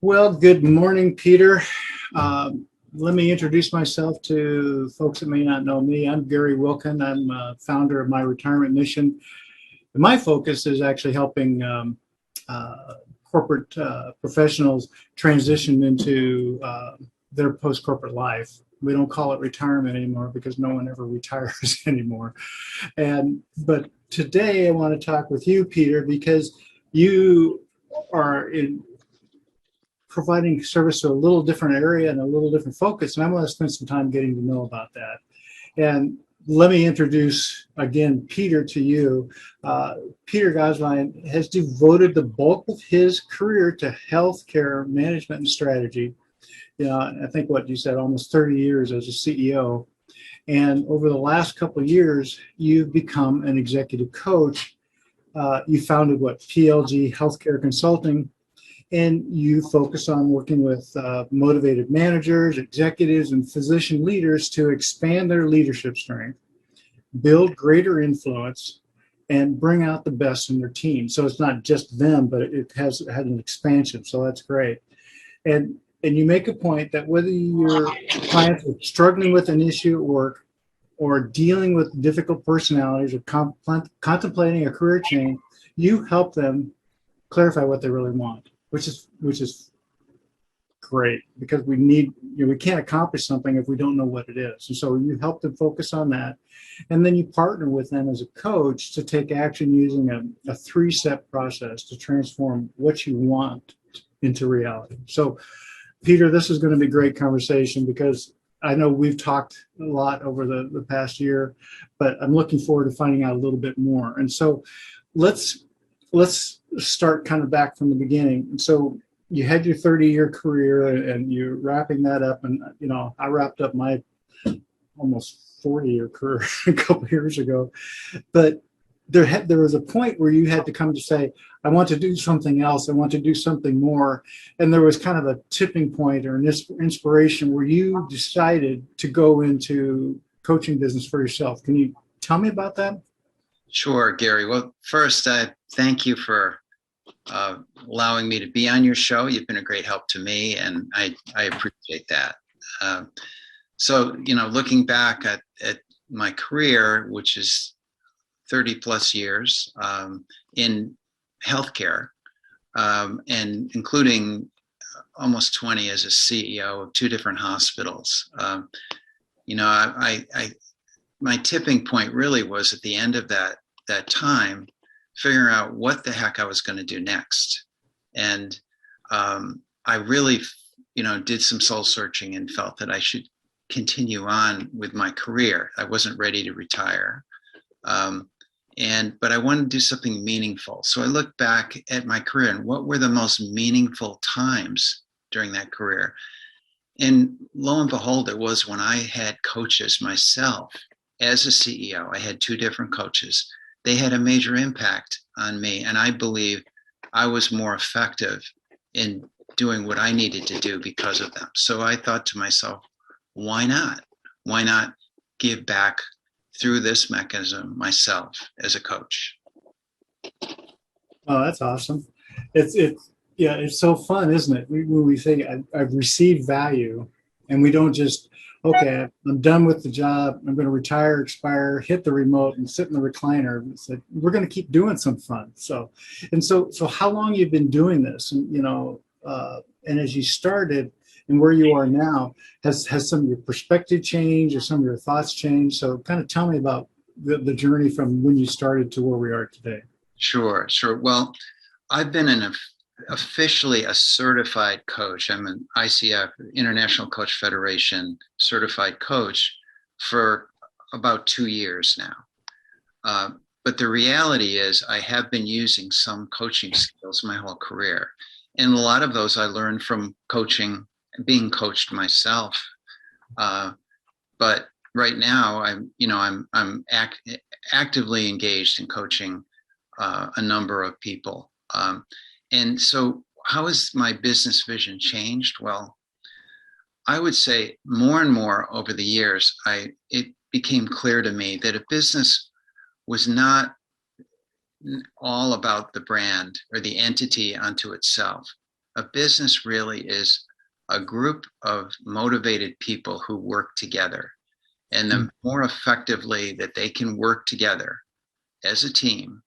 Well, good morning, Peter. Let me introduce myself to folks that may not know me. I'm Gary Wilkin. I'm founder of My Retirement Mission. And my focus is actually helping corporate professionals transition into their post-corporate life. We don't call it retirement anymore because no one ever retires anymore. But today I want to talk with you, Peter, because you are providing service to a little different area and a little different focus. And I want to spend some time getting to know about that. And let me introduce again, Peter, to you. Peter Gosline has devoted the bulk of his career to healthcare management and strategy. I think what you said, almost 30 years as a CEO. And over the last couple of years, you've become an executive coach. You founded PLG Healthcare Consulting, and you focus on working with motivated managers, executives, and physician leaders to expand their leadership strength, build greater influence, and bring out the best in their team. So it's not just them, but it has had an expansion. So that's great. And you make a point that whether your clients are struggling with an issue at work or dealing with difficult personalities or contemplating a career change, you help them clarify what they really want, which is great, because we can't accomplish something if we don't know what it is. And so you help them focus on that. And then you partner with them as a coach to take action using a 3-step process to transform what you want into reality. So Peter, this is going to be a great conversation because I know we've talked a lot over the past year, but I'm looking forward to finding out a little bit more. And so let's start kind of back from the beginning. And so you had your 30-year career and you're wrapping that up. And, I wrapped up my almost 40-year career a couple of years ago. But there was a point where you had to come to say, I want to do something else. I want to do something more. And there was kind of a tipping point or an inspiration where you decided to go into coaching business for yourself. Can you tell me about that? Sure, Gary. Well, first, thank you for allowing me to be on your show. You've been a great help to me, and I appreciate that. So, looking back at my career, which is 30 plus years in healthcare, and including almost 20 as a CEO of 2 different hospitals. My tipping point really was at the end of that time, figuring out what the heck I was going to do next. And I really, did some soul searching and felt that I should continue on with my career. I wasn't ready to retire. But I wanted to do something meaningful. So I looked back at my career and what were the most meaningful times during that career. And lo and behold, it was when I had coaches myself as a CEO. I had 2 different coaches. They had a major impact on me. And I believe I was more effective in doing what I needed to do because of them. So I thought to myself, why not? Why not give back through this mechanism myself as a coach? Oh, that's awesome. It's so fun, isn't it? When we say I've received value, and we don't just, okay, I'm done with the job, I'm going to retire, expire, hit the remote and sit in the recliner. It's like, we're going to keep doing some fun. So how long you've been doing this? And, and as you started and where you are now, has some of your perspective changed or some of your thoughts changed? So kind of tell me about the journey from when you started to where we are today. Sure. Well, I've been officially a certified coach. I'm an ICF, International Coach Federation certified coach for about 2 years now. But the reality is I have been using some coaching skills my whole career. And a lot of those I learned from being coached myself. But right now I'm actively engaged in coaching a number of people. And so how has my business vision changed? Well, I would say more and more over the years, it became clear to me that a business was not all about the brand or the entity unto itself, a business really is a group of motivated people who work together. And the more effectively that they can work together as a team,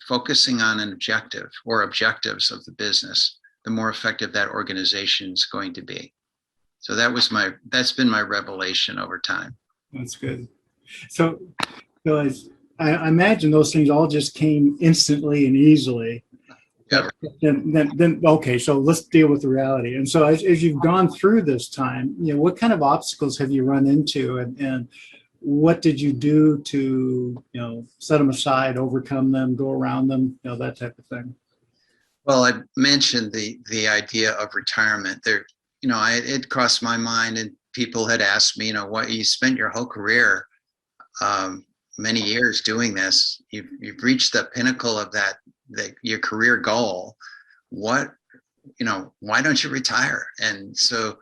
focusing on an objective or objectives of the business, the more effective that organization is going to be. So that's been my revelation over time. That's good. So I imagine those things all just came instantly and easily. Yep. Then okay, so let's deal with the reality. And so as you've gone through this time, what kind of obstacles have you run into, and what did you do to, set them aside, overcome them, go around them, that type of thing? Well, I mentioned the idea of retirement. There, it crossed my mind, and people had asked me, what you spent your whole career, many years doing this. You've reached the pinnacle of your career goal. Why don't you retire? And so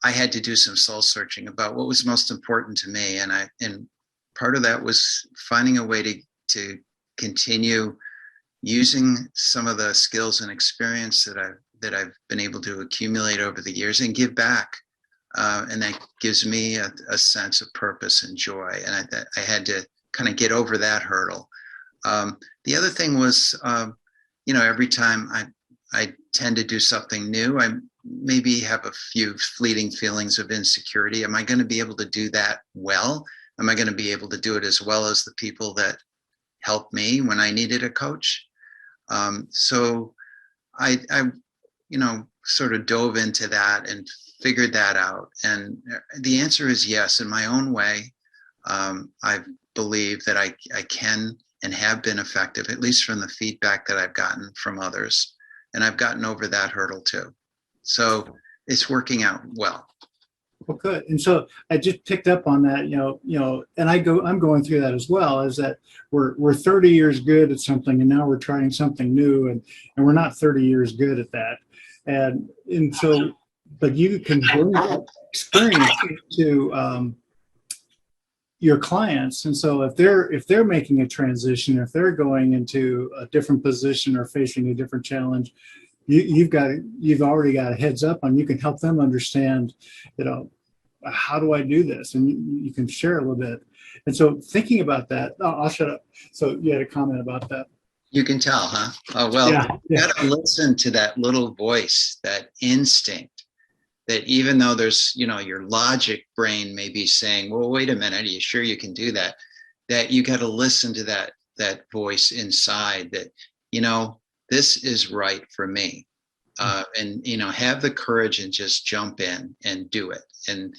I had to do some soul searching about what was most important to me, and part of that was finding a way to continue using some of the skills and experience that I've been able to accumulate over the years and give back. And that gives me a sense of purpose and joy. And I had to kind of get over that hurdle. The other thing was, every time I tend to do something new, I maybe have a few fleeting feelings of insecurity. Am I going to be able to do that well? Am I going to be able to do it as well as the people that helped me when I needed a coach? So I sort of dove into that and figured that out. And the answer is yes. In my own way, I believe that I can and have been effective, at least from the feedback that I've gotten from others. And I've gotten over that hurdle too. So it's working out well. Well, good. And so I just picked up on that, and I'm going through that as well, is that we're 30 years good at something, and now we're trying something new, and we're not 30 years good at that. And so, but you can bring that experience to your clients. And so if they're making a transition, if they're going into a different position or facing a different challenge, you've already got a heads up on, you can help them understand, how do I do this? And you can share a little bit. And so thinking about that, I'll shut up. So you had a comment about that. You can tell, huh? Oh, well, yeah. You got to listen to that little voice, that instinct, that even though there's, your logic brain may be saying, well, wait a minute, are you sure you can do that? That you got to listen to that voice inside that, this is right for me. And, have the courage and just jump in and do it. And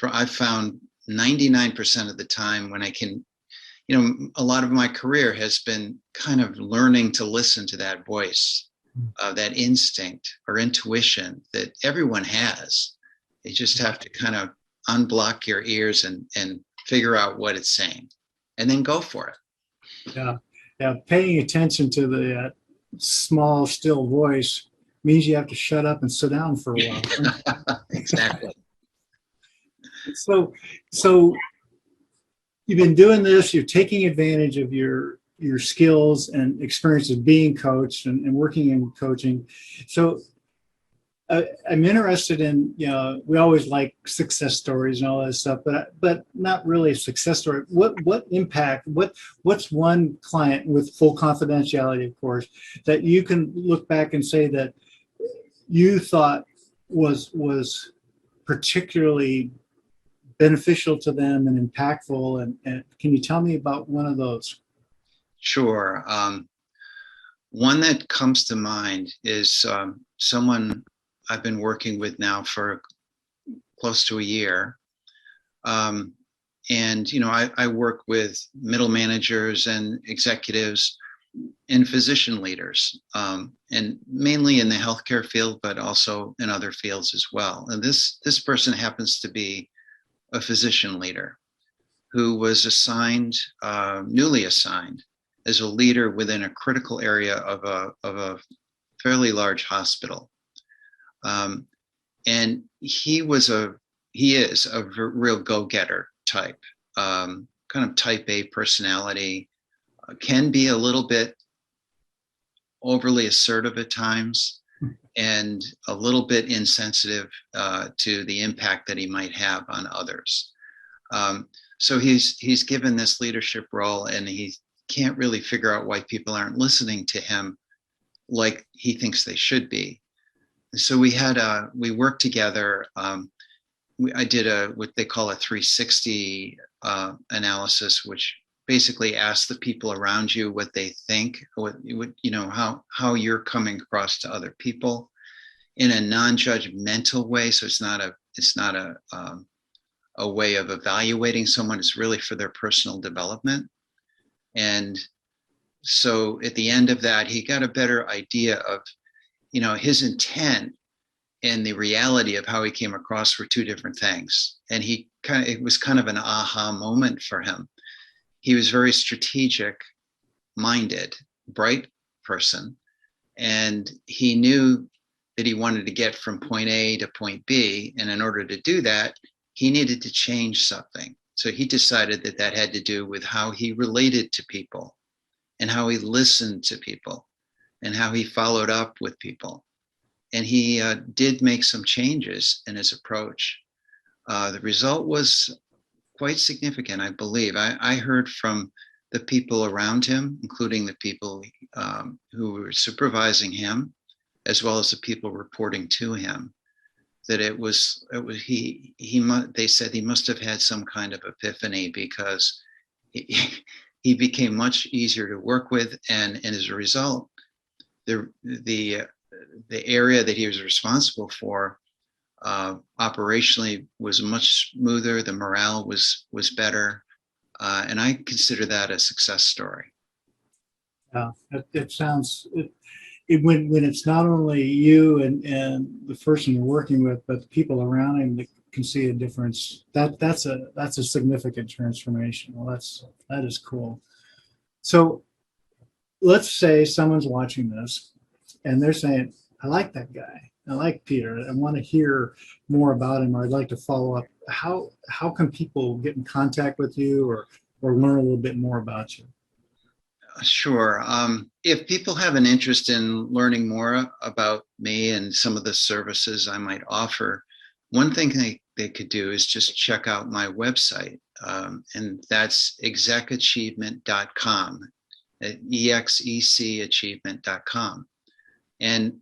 I've found 99% of the time when I can, a lot of my career has been kind of learning to listen to that voice, that instinct or intuition that everyone has. You just have to kind of unblock your ears and figure out what it's saying, and then go for it. Yeah. Paying attention to the small, still voice means you have to shut up and sit down for a while. Exactly. So you've been doing this, you're taking advantage of your skills and experience of being coached and working in coaching. So I'm interested in, we always like success stories and all that stuff, but not really a success story. What impact, what's one client, with full confidentiality, of course, that you can look back and say that you thought was particularly beneficial to them and impactful? And can you tell me about one of those? Sure. One that comes to mind is someone I've been working with now for close to a year. And, I work with middle managers and executives and physician leaders, and mainly in the healthcare field, but also in other fields as well. And this person happens to be a physician leader who was newly assigned as a leader within a critical area of a fairly large hospital. And he is a real go-getter type, kind of type A personality, can be a little bit overly assertive at times and a little bit insensitive to the impact that he might have on others. So he's given this leadership role, and he can't really figure out why people aren't listening to him like he thinks they should be. So we worked together. I did what they call a 360 analysis, which basically asks the people around you what they think, how you're coming across to other people in a non-judgmental way. So it's not a way of evaluating someone. It's really for their personal development. And so at the end of that, he got a better idea of, his intent and the reality of how he came across were two different things. And it was kind of an aha moment for him. He was very strategic minded, bright person. And he knew that he wanted to get from point A to point B. And in order to do that, he needed to change something. So he decided that had to do with how he related to people and how he listened to people and how he followed up with people. And he did make some changes in his approach. The result was quite significant, I believe. I heard from the people around him, including the people who were supervising him, as well as the people reporting to him, that they said he must have had some kind of epiphany, because he became much easier to work with, and as a result, the area that he was responsible for operationally was much smoother. The morale was better, and I consider that a success story. Yeah, it sounds when it's not only you and the person you're working with, but the people around him that can see a difference. That's a significant transformation. Well, that is cool. So let's say someone's watching this and they're saying, I like that guy. I like Peter. I want to hear more about him, or I'd like to follow up. How can people get in contact with you or learn a little bit more about you? Sure. If people have an interest in learning more about me and some of the services I might offer, one thing they could do is just check out my website, and that's execachievement.com, execachievement.com. And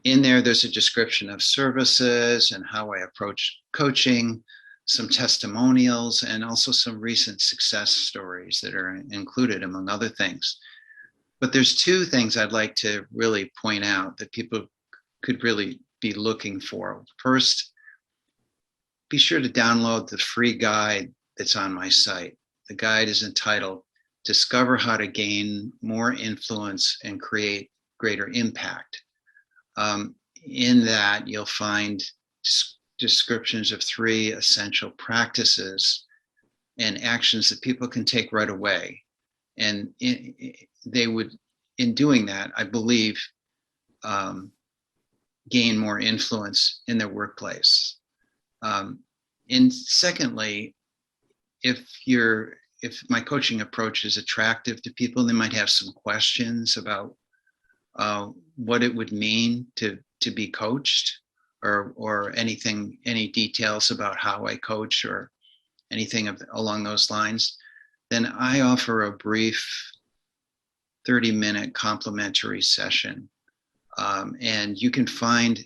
in there's a description of services and how I approach coaching, some testimonials, and also some recent success stories that are included, among other things. But there's two things I'd like to really point out that people could really be looking for. First, be sure to download the free guide that's on my site. The guide is entitled Discover How to Gain More Influence and Create Greater Impact. In that, you'll find descriptions of 3 essential practices and actions that people can take right away. And they would, in doing that, I believe, gain more influence in their workplace. And secondly, if my coaching approach is attractive to people, they might have some questions about what it would mean to be coached, or any details about how I coach or anything along those lines, then I offer a brief 30-minute complimentary session. And you can find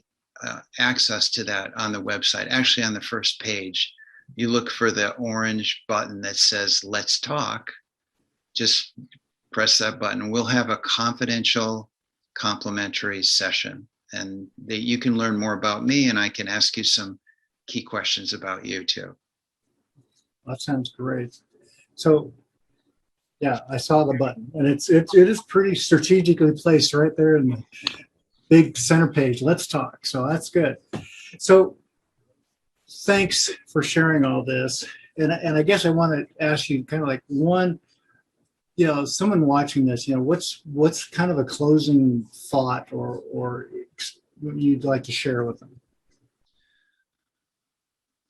access to that on the website. Actually, on the first page, you look for the orange button that says Let's Talk. Just press that button. We'll have a confidential complimentary session, and you can learn more about me, and I can ask you some key questions about you too. That sounds great. So yeah, I saw the button, and it is pretty strategically placed right there in the big center page. Let's talk. So that's good. So thanks for sharing all this. And I guess I want to ask you kind of like one, someone watching this, what's kind of a closing thought or you'd like to share with them?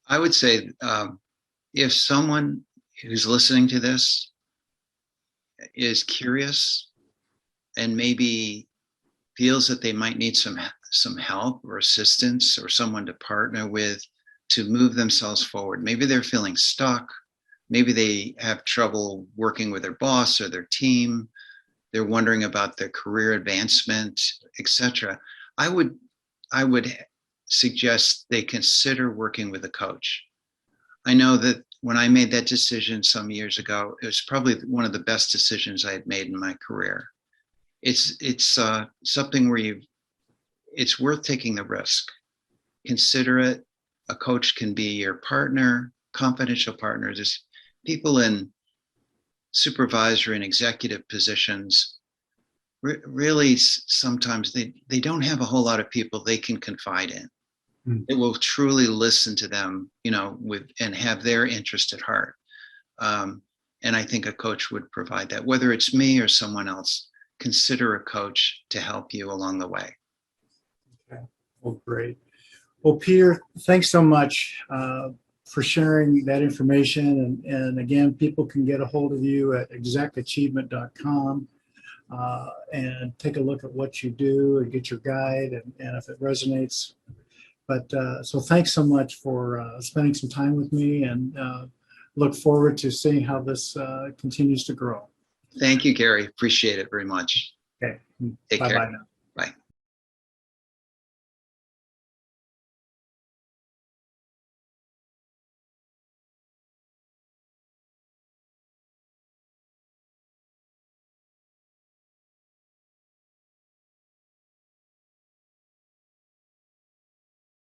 I would say if someone who's listening to this is curious and maybe feels that they might need some help or assistance or someone to partner with to move themselves forward. Maybe they're feeling stuck. Maybe they have trouble working with their boss or their team. They're wondering about their career advancement, etc. I would suggest they consider working with a coach. I know that when I made that decision some years ago, it was probably one of the best decisions I had made in my career. It's something where it's worth taking the risk. Consider it. A coach can be your partner, confidential partner. There's people in supervisory and executive positions. Really, sometimes they don't have a whole lot of people they can confide in. They will truly listen to them, and have their interest at heart. And I think a coach would provide that. Whether it's me or someone else, consider a coach to help you along the way. Okay. Well, great. Well, Peter, thanks so much for sharing that information. And again, people can get a hold of you at execachievement.com and take a look at what you do and get your guide and if it resonates. But so thanks so much for spending some time with me, and look forward to seeing how this continues to grow. Thank you, Gary. Appreciate it very much. Okay. Take Bye-bye care. now.